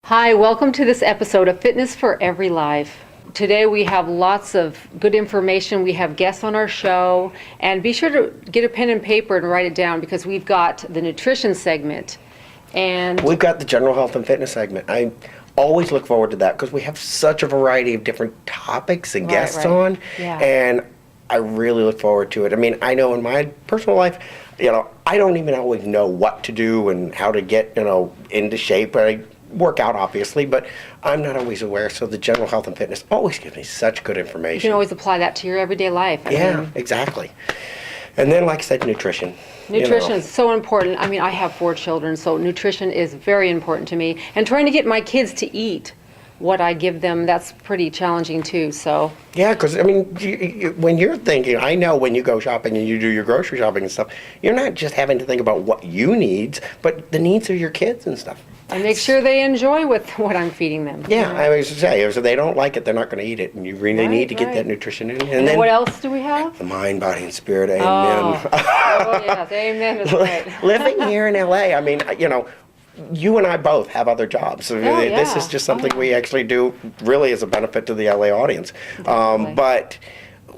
Hi, welcome to this episode of Fitness for Every Life. Today we have lots of good information. We have guests on our show, and be sure to get a pen and paper and write it down because we've got the nutrition segment. And we've got the general health and fitness segment. I always look forward to that because we have such a variety of different topics and guests on, and I really look forward to it. I mean, I know in my personal life, I don't even always know what to do and how to get, into shape. I work out, obviously, but I'm not always aware, so the general health and fitness always gives me such good information. You can always apply that to your everyday life. I mean, exactly. And then, like I said, nutrition. Nutrition is so important. I mean, I have 4 children, so nutrition is very important to me. And trying to get my kids to eat what I give them, that's pretty challenging too, so. Yeah, because, I mean, when you're thinking, I know when you go shopping and you do your grocery shopping and stuff, you're not just having to think about what you need, but the needs of your kids and stuff. And make sure they enjoy with what I'm feeding them. Yeah, I was to say, if they don't like it, they're not going to eat it, and you really need to get that nutrition in. And then what else do we have? The mind, body, and spirit. Amen. Oh yes, amen is right. Living here in LA, I mean, you and I both have other jobs. This is just something we actually do really as a benefit to the LA audience. But,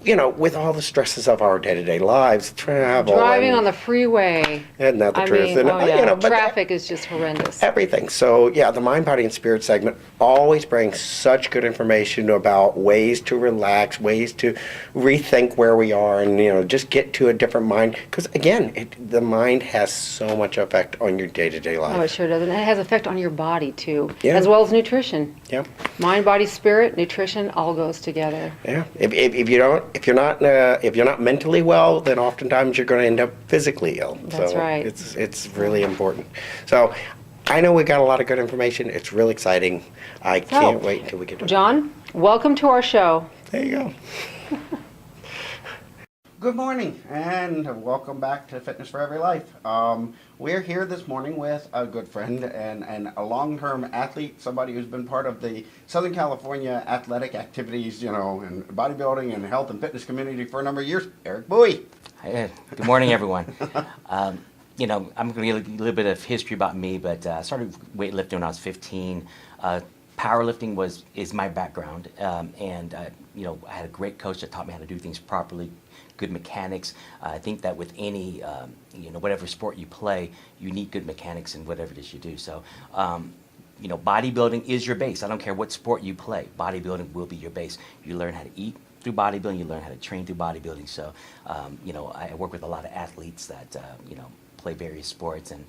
with all the stresses of our day-to-day lives, travel. Driving on the freeway. Isn't that the truth? But traffic is just horrendous. Everything. So, the mind, body, and spirit segment always brings such good information about ways to relax, ways to rethink where we are, and, just get to a different mind. Because, again, the mind has so much effect on your day-to-day life. Oh, it sure does. And it has effect on your body, too, as well as nutrition. Yeah. Mind, body, spirit, nutrition, all goes together. Yeah. If you're not mentally well, then oftentimes you're going to end up physically ill. That's right. It's really important. So I know we got a lot of good information. It's really exciting. I can't wait until we get to it. John, welcome to our show. There you go. Good morning, and welcome back to Fitness for Every Life. We're here this morning with a good friend and a long-term athlete, somebody who's been part of the Southern California athletic activities, and bodybuilding and health and fitness community for a number of years, Eryc Bowie. Hey, good morning, everyone. I'm going to give a little bit of history about me, but I started weightlifting when I was 15. Powerlifting is my background, and I had a great coach that taught me how to do things properly, good mechanics. I think that with any, whatever sport you play, you need good mechanics in whatever it is you do. So, bodybuilding is your base. I don't care what sport you play. Bodybuilding will be your base. You learn how to eat through bodybuilding. You learn how to train through bodybuilding. So, I work with a lot of athletes that, play various sports, and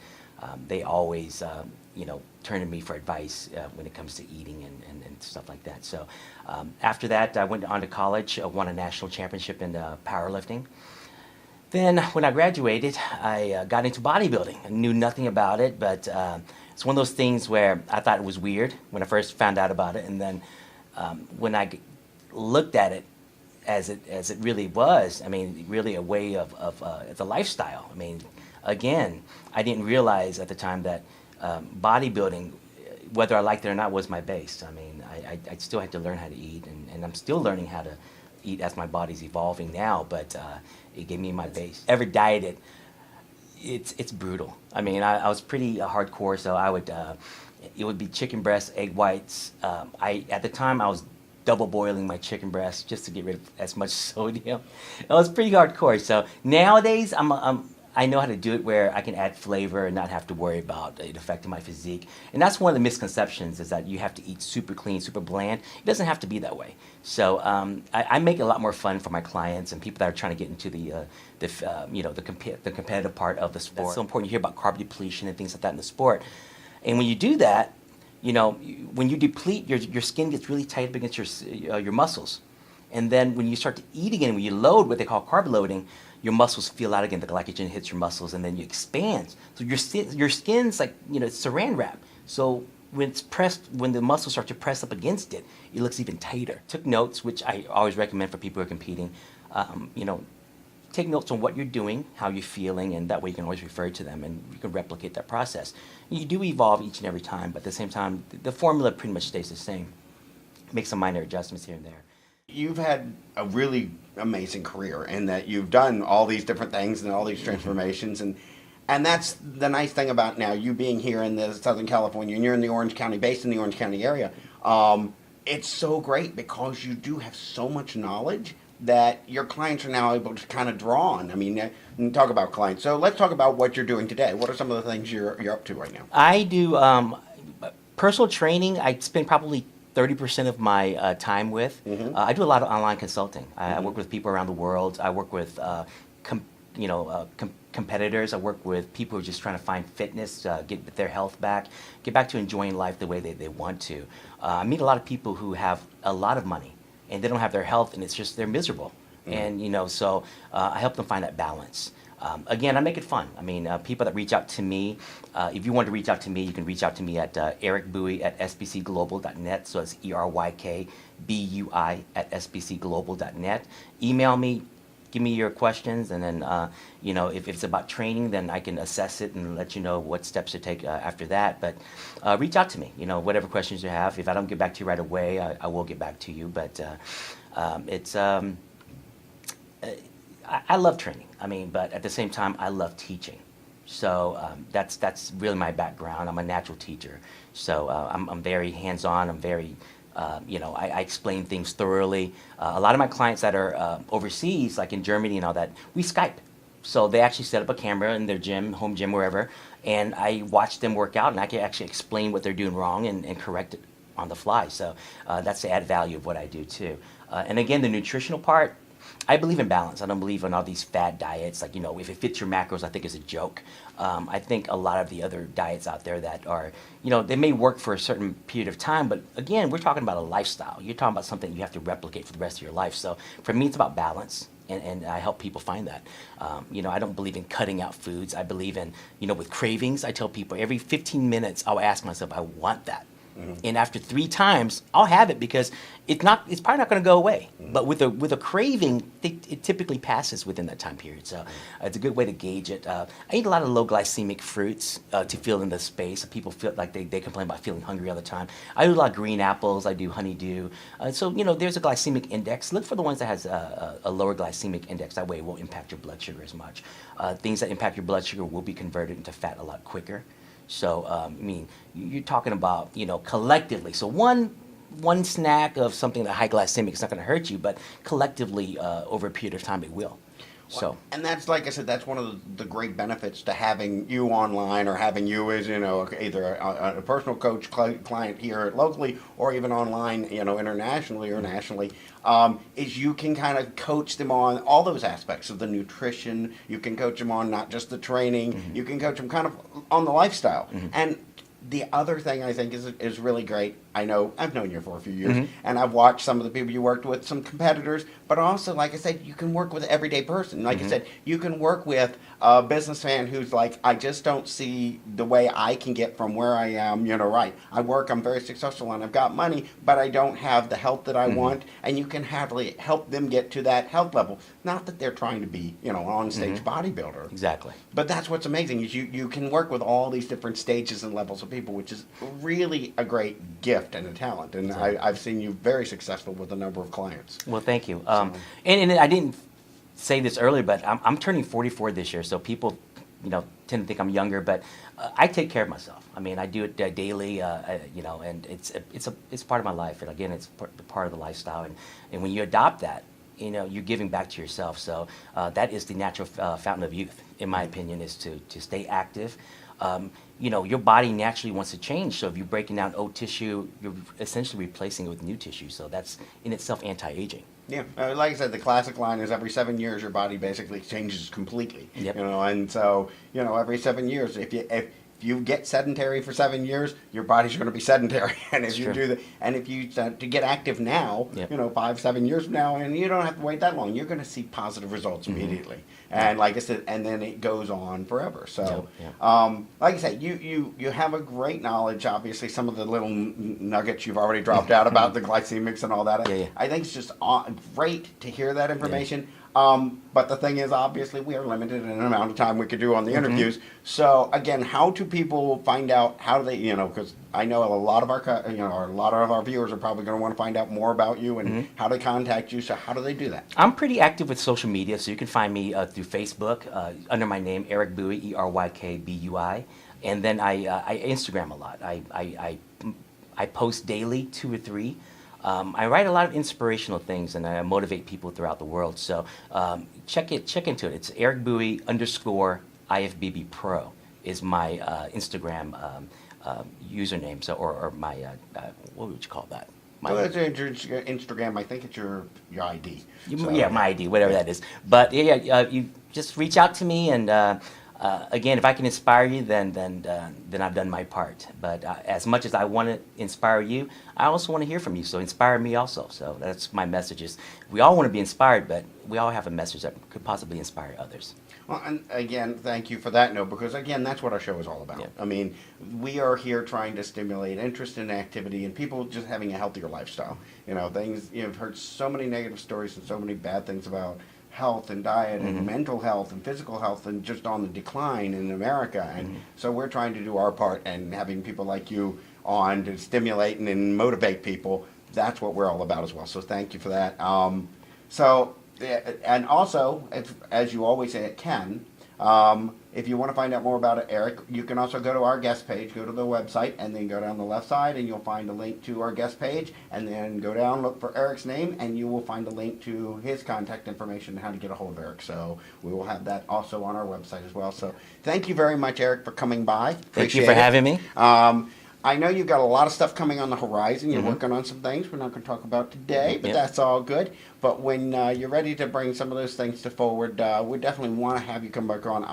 they always, turn to me for advice when it comes to eating and stuff like that. So after that, I went on to college, won a national championship in powerlifting. Then when I graduated, I got into bodybuilding. I knew nothing about it, but it's one of those things where I thought it was weird when I first found out about it. And then when I looked at it as it really was, I mean, really a way of it's a lifestyle. I mean, again, I didn't realize at the time that bodybuilding, whether I liked it or not, was my base. I mean, I still had to learn how to eat, and I'm still learning how to eat as my body's evolving now, but it gave me my base. Ever dieted, it's brutal. I mean, I was pretty hardcore, so it would be chicken breasts, egg whites. At the time, I was double boiling my chicken breast just to get rid of as much sodium. It was pretty hardcore. So nowadays, I know how to do it where I can add flavor and not have to worry about it affecting my physique. And that's one of the misconceptions, is that you have to eat super clean, super bland. It doesn't have to be that way. So I make it a lot more fun for my clients and people that are trying to get into the competitive part of the sport. It's so important. You hear about carb depletion and things like that in the sport. And when you do that, when you deplete, your skin gets really tight up against your muscles. And then when you start to eat again, when you load, what they call carb loading, your muscles feel out again. The glycogen hits your muscles, and then you expand. So your skin's like it's saran wrap. So when it's pressed, when the muscles start to press up against it, it looks even tighter. Took notes, which I always recommend for people who are competing. Take notes on what you're doing, how you're feeling, and that way you can always refer to them, and you can replicate that process. You do evolve each and every time, but at the same time, the formula pretty much stays the same. Make some minor adjustments here and there. You've had a really amazing career in that you've done all these different things and all these transformations, and And that's the nice thing about now you being here in the Southern California, and you're in the Orange County, based in the Orange County area. It's so great because you do have so much knowledge that your clients are now able to kind of draw on. I mean, talk about clients. So let's talk about what you're doing today. What are some of the things you're up to right now? I do personal training. I spend probably 30% of my time with. I do a lot of online consulting. I work with people around the world. I work with competitors. I work with people who are just trying to find fitness, get their health back, get back to enjoying life the way they want to. I meet a lot of people who have a lot of money and they don't have their health, and it's just they're miserable. And so I help them find that balance. Again, I make it fun. I mean, people that reach out to me, if you want to reach out to me, you can reach out to me at Eryc Buie at sbcglobal.net. So it's ERYKBUI at sbcglobal.net. Email me, give me your questions, and then, if it's about training, then I can assess it and let you know what steps to take after that. But reach out to me, whatever questions you have. If I don't get back to you right away, I will get back to you. But I love training. I mean, but at the same time, I love teaching. So that's really my background. I'm a natural teacher. So I'm very hands-on. I'm very I explain things thoroughly. A lot of my clients that are overseas, like in Germany and all that, we Skype. So they actually set up a camera in their gym, home gym, wherever, and I watch them work out, and I can actually explain what they're doing wrong and correct it on the fly. So that's the added value of what I do too. And again, the nutritional part, I believe in balance. I don't believe in all these fad diets. Like, if it fits your macros, I think is a joke. I think a lot of the other diets out there that are, they may work for a certain period of time, but again, we're talking about a lifestyle. You're talking about something you have to replicate for the rest of your life. So for me, it's about balance, and I help people find that. I don't believe in cutting out foods. I believe in, with cravings, I tell people every 15 minutes, I'll ask myself, I want that. And after 3 times, I'll have it because it's probably not going to go away. But with a craving, it typically passes within that time period. So it's a good way to gauge it. I eat a lot of low glycemic fruits to fill in the space. People feel like they complain about feeling hungry all the time. I do a lot of green apples. I do honeydew. So there's a glycemic index. Look for the ones that has a lower glycemic index. That way it won't impact your blood sugar as much. Things that impact your blood sugar will be converted into fat a lot quicker. So, you're talking about, collectively. So one snack of something that high glycemic is not going to hurt you, but collectively, over a period of time, it will. So, and that's, like I said, that's one of the great benefits to having you online, or having you as, either a personal coach client here locally, or even online, internationally or nationally, is you can kind of coach them on all those aspects of the nutrition. You can coach them on not just the training. You can coach them kind of on the lifestyle. And the other thing I think is really great, I know I've known you for a few years, and I've watched some of the people you worked with, some competitors, but also, like I said, you can work with an everyday person. Like I said, you can work with a businessman who's like, I just don't see the way I can get from where I am, right. I'm very successful and I've got money, but I don't have the health that I want, and you can help them get to that health level. Not that they're trying to be, on-stage bodybuilder. Exactly. But that's what's amazing, is you can work with all these different stages and levels of people, which is really a great gift and a talent. And I've seen you very successful with a number of clients. Well, thank you. And I didn't say this earlier, but I'm turning 44 this year, so people, tend to think I'm younger, but I take care of myself. I mean, I do it daily, and it's part of my life. And again, it's part of the lifestyle. And when you adopt that, you're giving back to yourself. So that is the natural fountain of youth, in my opinion, is to stay active. Your body naturally wants to change. So if you're breaking down old tissue, you're essentially replacing it with new tissue. So that's in itself anti-aging. Yeah, like I said, the classic line is every 7 years your body basically changes completely. Yep. And so every 7 years, if you get sedentary for 7 years, your body's going to be sedentary. And if you do that, and if you to get active now, 5, 7 years from now, and you don't have to wait that long, you're going to see positive results immediately. And like I said, and then it goes on forever. So, like I said, you have a great knowledge. Obviously, some of the little nuggets you've already dropped out about the glycemics and all that. I think it's just great to hear that information. But the thing is, obviously, we are limited in the amount of time we could do on the interviews. So, again, how to people find out? How do they, because I know a lot of our viewers are probably going to want to find out more about you and how to contact you. So how do they do that? I'm pretty active with social media, so you can find me through Facebook under my name, Eryc Bui, ERYKBUI, and then I Instagram a lot. I post daily, 2 or 3. I write a lot of inspirational things, and I motivate people throughout the world. So check into it. It's Eryc Bui _IFBB Pro is my Instagram username. So or my what would you call that? So that's your Instagram. I think it's your ID. Yeah, my ID, whatever that is. But you just reach out to me, and again, if I can inspire you, then I've done my part. But as much as I want to inspire you, I also want to hear from you. So inspire me also. So that's my message. Is we all want to be inspired, but we all have a message that could possibly inspire others. Well, and again, thank you for that note, because again, that's what our show is all about. Yeah. I mean, we are here trying to stimulate interest in activity and people just having a healthier lifestyle. I've heard so many negative stories and so many bad things about health and diet and mental health and physical health and just on the decline in America. And so we're trying to do our part, and having people like you on to stimulate and motivate people. That's what we're all about as well. So thank you for that. And also, as you always say, if you want to find out more about Eryc, you can also go to our guest page, go to the website, and then go down the left side, and you'll find a link to our guest page, and then go down, look for Eric's name, and you will find a link to his contact information and how to get a hold of Eryc. So we will have that also on our website as well. So thank you very much, Eryc, for coming by. Thank you for having me. I know you've got a lot of stuff coming on the horizon. You're working on some things we're not going to talk about today, but that's all good. But when you're ready to bring some of those things to forward, we definitely want to have you come back on.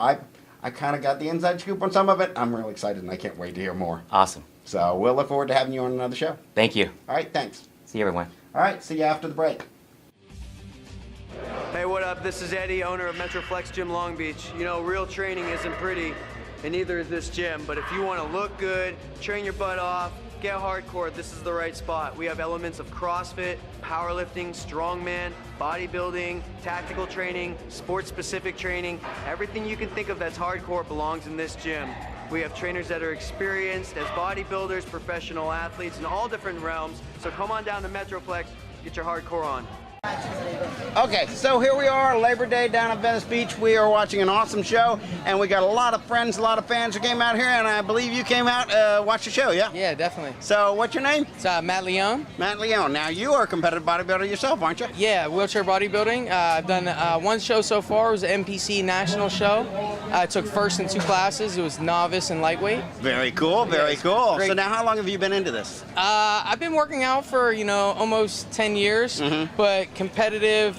I kind of got the inside scoop on some of it. I'm really excited, and I can't wait to hear more. Awesome. So we'll look forward to having you on another show. Thank you. All right, thanks. See you, everyone. All right, see you after the break. Hey, what up? This is Eddie, owner of Metroflex Gym Long Beach. Real training isn't pretty, and neither is this gym, but if you want to look good, train your butt off, get hardcore, this is the right spot. We have elements of CrossFit, powerlifting, strongman, bodybuilding, tactical training, sports-specific training. Everything you can think of that's hardcore belongs in this gym. We have trainers that are experienced as bodybuilders, professional athletes in all different realms. So come on down to Metroflex, get your hardcore on. Okay, so here we are, Labor Day down at Venice Beach. We are watching an awesome show, and we got a lot of friends, a lot of fans who came out here, and I believe you came out watch the show, yeah? Yeah, definitely. So what's your name? It's Matt Leone. Matt Leone. Now, you are a competitive bodybuilder yourself, aren't you? Yeah, wheelchair bodybuilding. I've done one show so far. It was an MPC national show. I took first in 2 classes. It was novice and lightweight. Very cool, very cool. Great. So now how long have you been into this? I've been working out for, almost 10 years, but competitive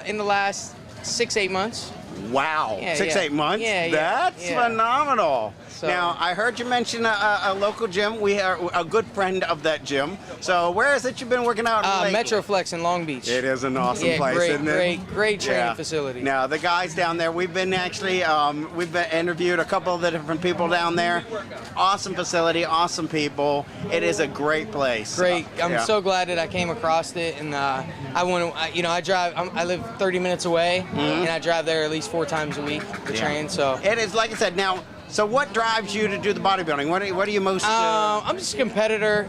in the last 6-8 months. Wow, Yeah, 6-8 months? Yeah, yeah, That's yeah. phenomenal. So- Now, I heard you mention a local gym. We are a good friend of that gym. So where is it you've been working out lately? Metroflex in Long Beach. It is an awesome Yeah, place, great, isn't it? great training facility. Now, the guys down there, we've been interviewed a couple of the different people down there. Awesome facility, awesome people. It is a great place. Great. I'm Yeah. so glad that I came across it, and I live 30 minutes away, and I drive there at least 4 times a week to train. So It is, like I said, now, so what drives you to do the bodybuilding? What are you most... I'm just a competitor,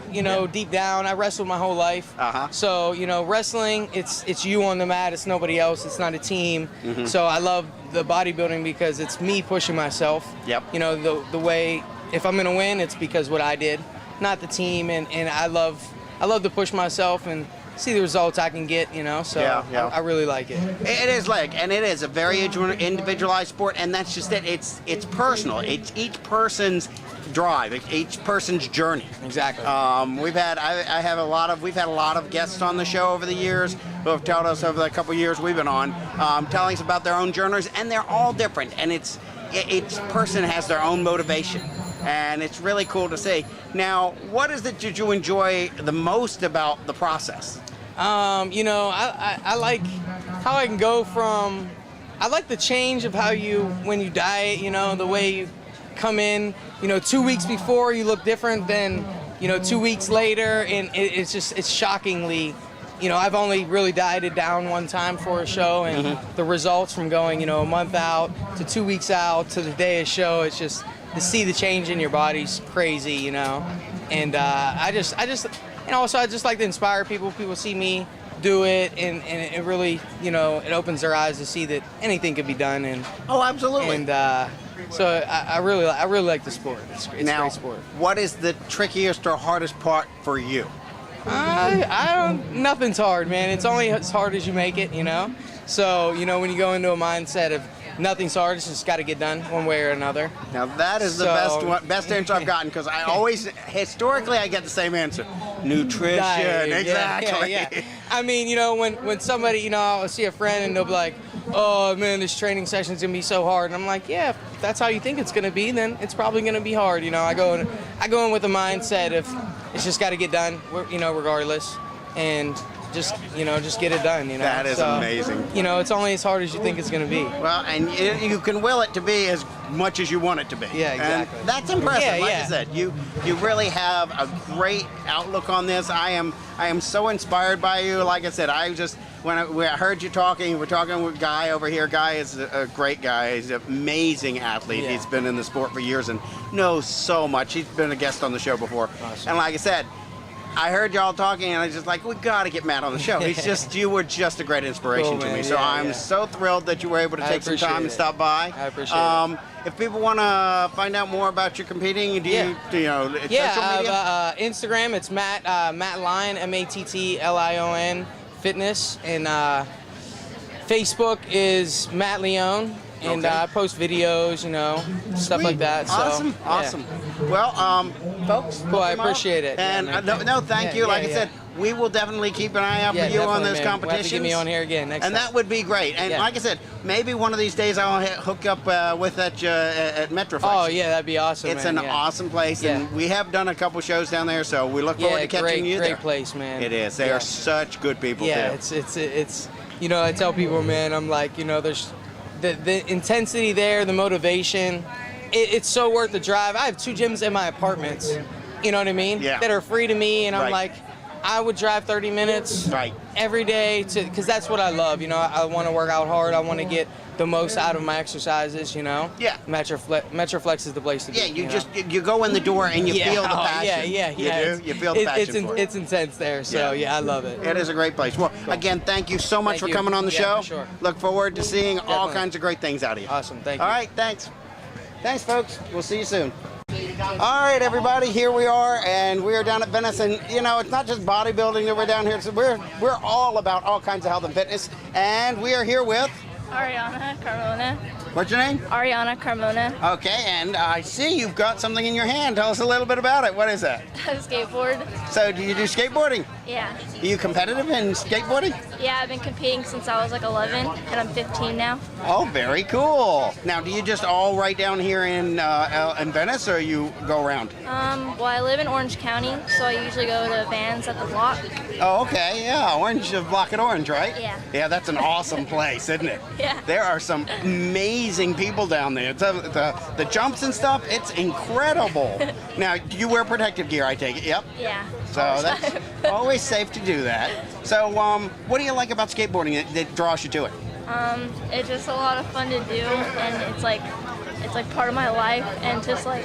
deep down. I wrestled my whole life. So, wrestling, it's you on the mat. It's nobody else. It's not a team. So I love the bodybuilding because it's me pushing myself. Yep. The way, if I'm going to win, it's because what I did, not the team. And I love to push myself and see the results I can get, so Yeah. I really like it. It is and it is a very individualized sport, and that's just it. It's personal. It's each person's drive, each person's journey. Exactly. We've had a lot of guests on the show over the years who have told us over the couple of years we've been on, telling us about their own journeys, and they're all different, and each person has their own motivation. And it's really cool to see. Now, what is it that you enjoy the most about the process? I like how I can go from, I like the change of how when you diet, the way you come in, 2 weeks before you look different than, 2 weeks later, and it's shockingly, I've only really dieted down one time for a show, and the results from going, a month out to 2 weeks out to the day of show, to see the change in your body's crazy, you know. And I just, and also I just like to inspire people. People see me do it, and it really, you know, it opens their eyes to see that anything can be done. And Oh, absolutely. and so I really like the sport. It's a Now, great sport. what is the trickiest or hardest part for you? I don't. Nothing's hard, man. It's only as hard as you make it, you know. So you know, when you go into a mindset of nothing's hard, it's just got to get done one way or another. Now that is the best answer I've gotten, because I always, historically, I get the same answer. Nutrition, Diet, exactly. Yeah. I mean, you know, when somebody, you know, I'll see a friend and they'll be like, "Oh man, this training session's gonna be so hard," and I'm like, "Yeah, if that's how you think it's gonna be, then it's probably gonna be hard." You know, I go in with a mindset of it's just got to get done, you know, regardless, and just get it done. You know, That is amazing. You know, it's only as hard as you think it's gonna be. Well, and you can will it to be as much as you want it to be. Yeah, exactly. And that's impressive. Yeah, like yeah. I said, you really have a great outlook on this. I am so inspired by you. Like I said, when I heard you talking, we're talking with Guy over here. Guy is a great guy. He's an amazing athlete. Yeah. He's been in the sport for years and knows so much. He's been a guest on the show before. Awesome. And like I said, I heard y'all talking, and I was just like, we got to get Matt on the show. You were just a great inspiration Cool, to me. man. So Yeah, I'm yeah. so thrilled that you were able to I take some time and appreciate it. stop by. I appreciate it. If people want to find out more about your competing, do you know, social media? Instagram, it's Matt Lyon, MATTLION Fitness, and Facebook is Matt Leone, and Okay. I post videos, you know, stuff like that. So, Awesome, yeah. awesome. Well, folks, Cool, I look them up. appreciate it. And Yeah, man. no, thank Yeah, you. Like yeah, I said, we will definitely keep an eye out Yeah, for you on definitely, those man. We'll have competitions. to get me on here again next And time. that would be great. And Yeah. like I said, maybe one of these days I'll hook up with at Metroflex. Oh yeah, that'd be awesome. It's man. an Yeah. awesome place, Yeah. and we have done a couple shows down there, so we look forward to catching you great there. place, man. It is. They Yeah. are such good people, Yeah, too. it's you know, I tell people, man, I'm like, you know, there's the intensity there, the motivation. It's so worth the drive. I have 2 gyms in my apartments, you know what I mean? Yeah. That are free to me, and I'm Right. like, I would drive 30 minutes Right. every day because that's what I love. You know, I want to work out hard. I want to get the most out of my exercises. You know. Yeah. Metroflex is the place to be. Yeah, you know? just you go in the door and you feel the passion. Yeah. You do. You feel the passion for it. It's intense there. So Yeah. yeah, I love it. It is a great place. Well, again, thank you so much Thank for you. coming on the Yeah, show. for sure. Look forward to seeing all Definitely. kinds of great things out of you. Awesome. Thank you. All right, thanks. Thanks, folks. We'll see you soon. All right, everybody, here we are, and we are down at Venice, and you know, it's not just bodybuilding that we're down here. So we're all about all kinds of health and fitness, and we are here with, Ariana Carmona. what's your name? Ariana Carmona. Okay, and I see you've got something in your hand. Tell us a little bit about it. What is that? Skateboard. So, do you do skateboarding? Yeah. Are you competitive in skateboarding? Yeah, I've been competing since I was like 11, and I'm 15 now. Oh, very cool. Now, do you just all right down here in Venice, or you go around? Well, I live in Orange County, so I usually go to Vans at the block. Oh, okay, yeah, Orange, Block at Orange, right? Yeah. Yeah, that's an awesome place, isn't it? Yeah. There are some amazing people down there. The jumps and stuff, it's incredible. Now, do you wear protective gear, I take it? Yep. Yeah. So that's always safe to do that. So, what do you like about skateboarding that draws you to it? It's just a lot of fun to do, and it's like part of my life, and just like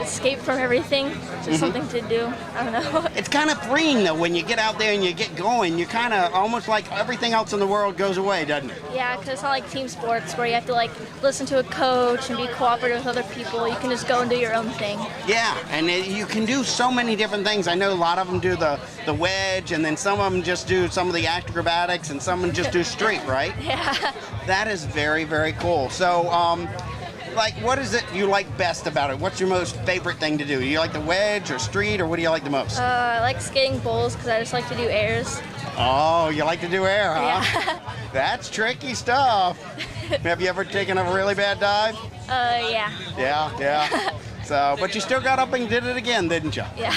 escape from everything. Just something to do. I don't know. It's kind of freeing, though, when you get out there and you get going. You kind of almost like everything else in the world goes away, doesn't it? Yeah, because it's not like team sports where you have to like listen to a coach and be cooperative with other people. You can just go and do your own thing. Yeah, and you can do so many different things. I know a lot of them do the wedge, and then some of them just do some of the acrobatics, and some of them just do street, right? Yeah. That is very, very cool. So, like, what is it you like best about it? What's your most favorite thing to do? Do you like the wedge or street, or what do you like the most? I like skating bowls because I just like to do airs. Oh, you like to do air, huh? Yeah. That's tricky stuff. Have you ever taken a really bad dive? Yeah. Yeah. So, but you still got up and did it again, didn't you? Yeah.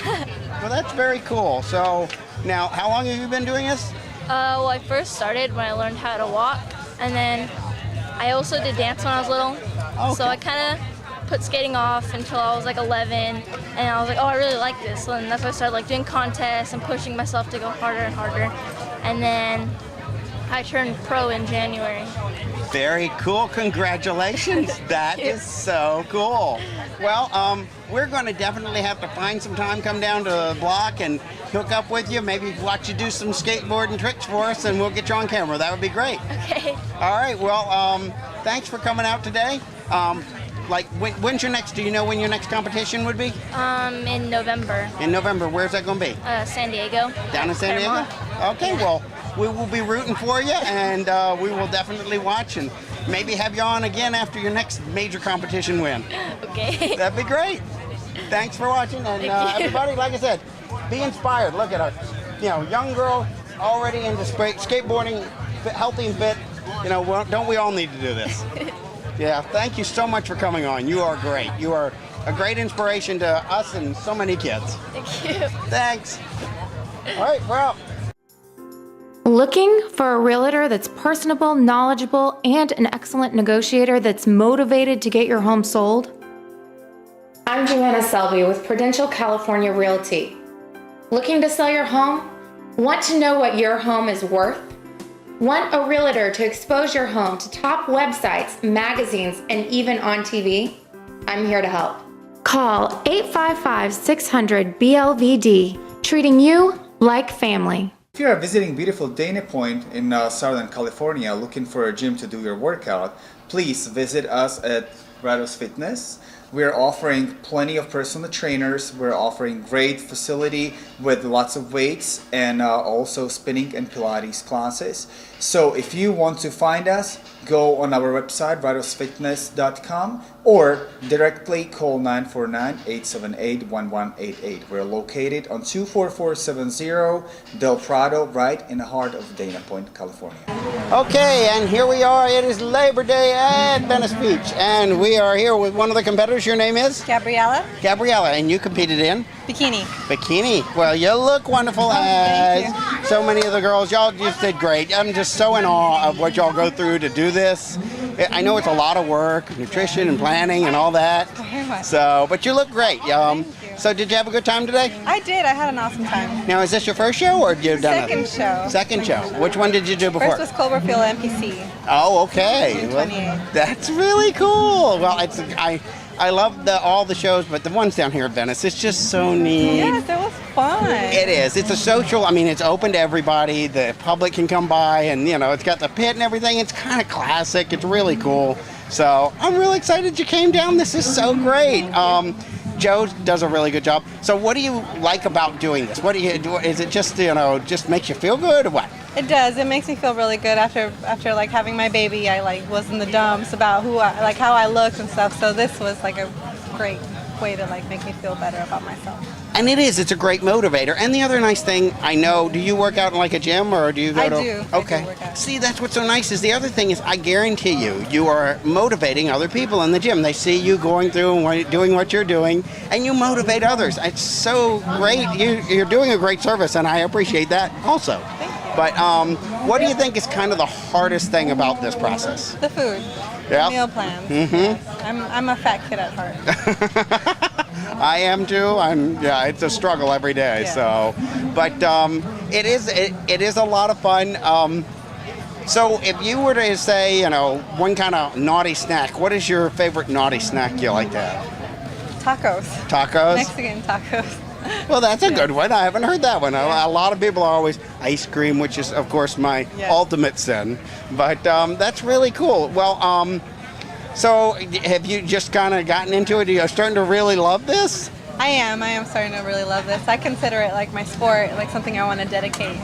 Well, that's very cool. So, now, how long have you been doing this? Well, I first started when I learned how to walk, and then I also did dance when I was little. Okay. So I kind of put skating off until I was like 11, and I was like, oh, I really like this. So then that's why I started like doing contests and pushing myself to go harder and harder. And then I turned pro in January. Very cool. Congratulations. That is so cool. Well, we're going to definitely have to find some time, come down to the block and hook up with you. Maybe watch you do some skateboarding tricks for us, and we'll get you on camera. That would be great. Okay. All right. Well, thanks for coming out today. When's your next? Do you know when your next competition would be? In November. In November. Where's that going to be? San Diego. Down in San Diego? Okay. Well, we will be rooting for you, and we will definitely watch and maybe have you on again after your next major competition win. Okay. That'd be great. Thanks for watching, and everybody, like I said, be inspired. Look at her, young girl already into skateboarding, healthy and fit. Don't we all need to do this? Yeah. Thank you so much for coming on. You are great. You are a great inspiration to us and so many kids. Thank you. Thanks. All right, we're out. Looking for a realtor that's personable, knowledgeable, and an excellent negotiator that's motivated to get your home sold? I'm Joanna Selby with Prudential California Realty. Looking to sell your home? Want to know what your home is worth? Want a realtor to expose your home to top websites, magazines, and even on TV? I'm here to help. Call 855-600-BLVD, treating you like family. If you are visiting beautiful Dana Point in Southern California looking for a gym to do your workout, please visit us at Rados Fitness. We're offering plenty of personal trainers. We're offering great facility with lots of weights and also spinning and Pilates classes. So if you want to find us, go on our website, radosfitness.com, or directly call 949-878-1188. We're located on 24470 Del Prado, right in the heart of Dana Point, California. Okay, and here we are. It is Labor Day at Venice Beach, and we are here with one of the competitors. Your name is? Gabriella. Gabriella, and you competed in? Bikini. Bikini. Well, you look wonderful as so many of the girls. Y'all just did great. I'm just so in awe of what y'all go through to do this. I know it's a lot of work, nutrition and planning and all that. Very much. So, but you look great. Thank you. So did you have a good time today? I did. I had an awesome time. Now, is this your first show or have you done Second show. Second show. Which one did you do before? First was Cloverfield MPC. Oh, okay. June Well, 28th. that's really cool. Well, I love all the shows, but the ones down here at Venice, it's just so neat. Yes, it was fun. It is. It's a social, it's open to everybody. The public can come by and, it's got the pit and everything. It's kind of classic. It's really cool. So I'm really excited you came down. This is so great. Joe does a really good job. So what do you like about doing this? What do you do? Is it just, just makes you feel good or what? It does. It makes me feel really good after like having my baby. I was in the dumps about how I looked and stuff. So this was like a great way to make me feel better about myself. And it's a great motivator. And the other nice thing, I know, do you work out in like a gym or do you go I to? do. Okay. I do work out. See, that's what's so nice is the other thing is I guarantee you are motivating other people in the gym. They see you going through and doing what you're doing and you motivate others. It's so great. You're doing a great service and I appreciate that also. Thank you. But what do you think is kind of the hardest thing about this process? The food. Yeah. The meal plans. Mm-hmm. Yes. I'm a fat kid at heart. I am too. It's a struggle every day. Yeah. So, but it is a lot of fun. So if you were to say, one kind of naughty snack, what is your favorite naughty snack you like to have? Tacos. Tacos? Mexican tacos. Well, that's a good one. I haven't heard that one. Yeah. A lot of people are always ice cream, which is, of course, my ultimate sin. But that's really cool. Well, so have you just kind of gotten into it? Are you starting to really love this? I am starting to really love this. I consider it like my sport, like something I want to dedicate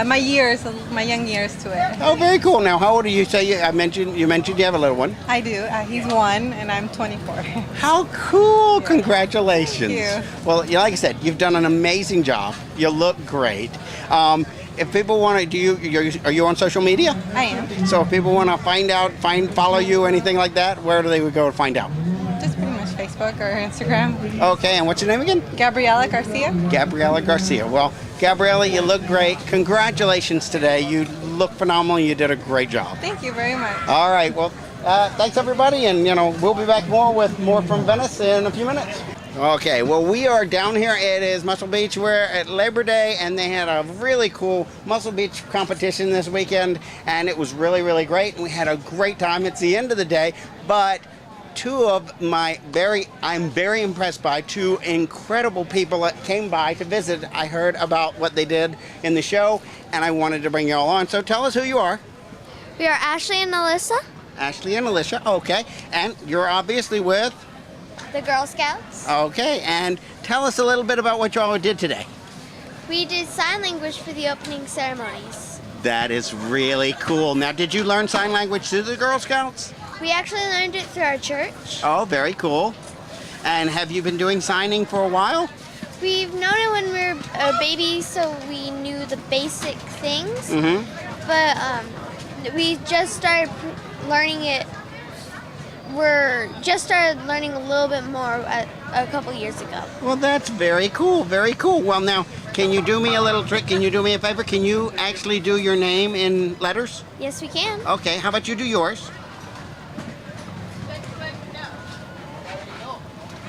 my young years to it. Oh, very cool. Now, how old are you? Say you mentioned you have a little one. I do. He's 1 and I'm 24. How cool! Yeah. Congratulations. Thank you. Well, like I said, you've done an amazing job. You look great. If people want to, are you on social media? I am. So if people want to follow you, anything like that, where do they go to find out? Just pretty much Facebook or Instagram. Okay, and what's your name again? Gabriella Garcia. Gabriella Garcia. Well, Gabriella, you look great. Congratulations today. You look phenomenal. You did a great job. Thank you very much. All right. Well, thanks everybody, and we'll be back with more from Venice in a few minutes. Okay, well, we are down here. It is Muscle Beach. We're at Labor Day, and they had a really cool Muscle Beach competition this weekend, and it was really, really great. And we had a great time. It's the end of the day, but I'm very impressed by two incredible people that came by to visit. I heard about what they did in the show, and I wanted to bring you all on. So tell us who you are. We are Ashley and Alyssa, Ashley and Alicia, okay. And you're obviously with? the Girl Scouts. Okay, and tell us a little bit about what y'all did today. We did sign language for the opening ceremonies. That is really cool. Now, did you learn sign language through the Girl Scouts? We actually learned it through our church. Oh, very cool. And have you been doing signing for a while? We've known it when we were a baby, so we knew the basic things. Mm-hmm. But we just started learning it. We're just started learning a little bit more a couple years ago. Well, that's very cool, very cool. Well, now, can you do me a little trick? Can you do me a favor? Can you actually do your name in letters? Yes, we can. Okay, how about you do yours?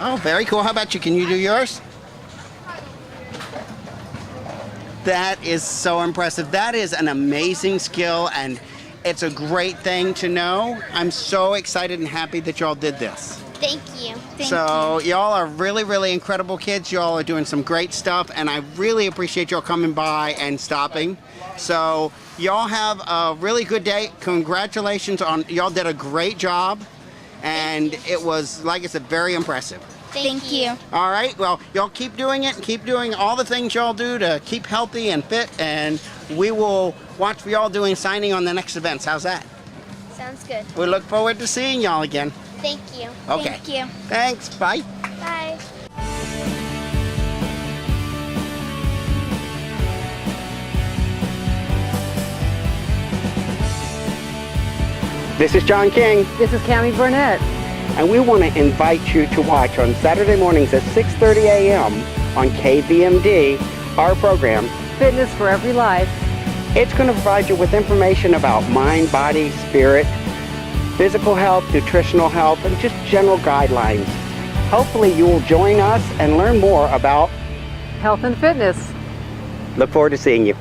Oh, very cool. How about you? Can you do yours? That is so impressive. That is an amazing skill, and it's a great thing to know. I'm so excited and happy that y'all did this. Thank you. So y'all are really, really incredible kids. Y'all are doing some great stuff, and I really appreciate y'all coming by and stopping. So y'all have a really good day. Congratulations on, y'all did a great job, and it was, like I said, very impressive. Thank you. All right, well, y'all keep doing it and keep doing all the things y'all do to keep healthy and fit, and we will watch for y'all doing signing on the next events. How's that? Sounds good. We look forward to seeing y'all again. Thank you. Okay. Thank you. Thanks. Bye. Bye. This is John King, This is Cammie Burnett. and we want to invite you to watch on Saturday mornings at 6:30 a.m. on KVMD our program. Fitness for Every Life. It's going to provide you with information about mind, body, spirit, physical health, nutritional health, and just general guidelines. Hopefully you will join us and learn more about. Health and fitness. Look forward to seeing you.